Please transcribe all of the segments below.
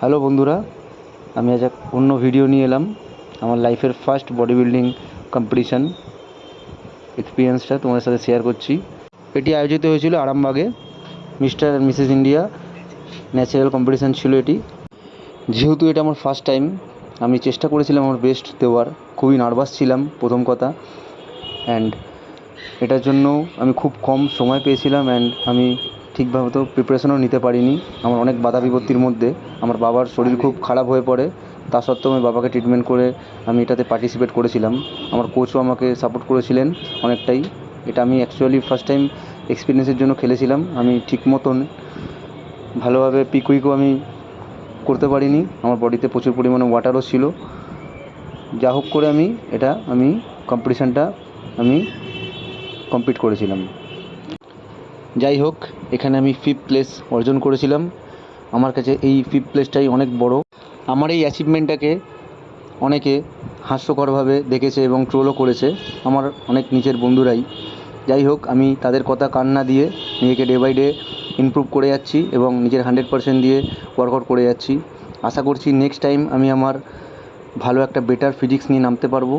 Hello বন্ধুরা, আমি আজ এক অন্য ভিডিও নিয়ে এলাম। আমার লাইফের ফার্স্ট বডি বিল্ডিং কম্পিটিশান এক্সপিরিয়েন্সটা তোমাদের সাথে শেয়ার করছি। এটি আয়োজিত হয়েছিল আরামবাগে। Mr and Mrs India natural competition ছিল এটি। যেহেতু এটা আমার ফার্স্ট টাইম, আমি চেষ্টা করেছিলাম আমার বেস্ট দেওয়ার। খুবই নার্ভাস ছিলাম প্রথম কথা, অ্যান্ড এটার জন্য আমি খুব কম সময় পেয়েছিলাম, অ্যান্ড আমি ঠিকভাবে তো প্রিপারেশনও নিতে পারিনি। আমার অনেক বাধা বিপত্তির মধ্যে আমার বাবার শরীর খুব খারাপ হয়ে পড়ে। তা সত্ত্বেও আমি বাবাকে ট্রিটমেন্ট করে আমি এটাতে পার্টিসিপেট করেছিলাম। আমার কোচও আমাকে সাপোর্ট করেছিলেন অনেকটাই। এটা আমি অ্যাকচুয়ালি ফার্স্ট টাইম এক্সপিরিয়েন্সের জন্য খেলেছিলাম। আমি ঠিক মতন ভালোভাবে পিকুইকও আমি করতে পারিনি। আমার বডিতে প্রচুর পরিমাণে ওয়াটারও ছিল। যা হোক করে আমি কম্পিটিশানটা কমপ্লিট করেছিলাম। যাই হোক, এখানে আমি 5th প্লেস অর্জন করেছিলাম। আমার কাছে এই 5th প্লেসটাই অনেক বড়। আমার এই অ্যাচিভমেন্টটাকে অনেকে হাস্যকরভাবে দেখেছে এবং ট্রোলও করেছে, আমার অনেক নিচের বন্ধুরাই। যাই হোক, আমি তাদের কথা কান না দিয়ে নিজেকে ডে বাই ডে ইমপ্রুভ করে যাচ্ছি এবং নিজের 100% দিয়ে ওয়ার্কআউট করে যাচ্ছি। আশা করছি নেক্সট টাইম আমি আমার ভালো একটা বেটার ফিজিক্স নিয়ে নামতে পারবো,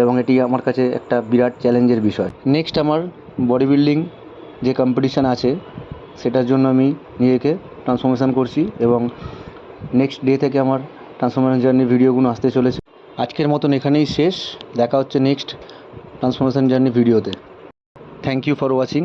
এবং এটি আমার কাছে একটা বিরাট চ্যালেঞ্জের বিষয়। নেক্সট আমার বডি বিল্ডিং যে কম্পিটিশান আছে সেটার জন্য আমি নিজেকে ট্রান্সফরমেশান করছি, এবং নেক্সট ডে থেকে আমার ট্রান্সফরমেশান জার্নির ভিডিওগুলো আসতে চলেছে। আজকের মতন এখানেই শেষ। দেখা হচ্ছে নেক্সট ট্রান্সফরমেশান জার্নি ভিডিওতে। Thank you for watching.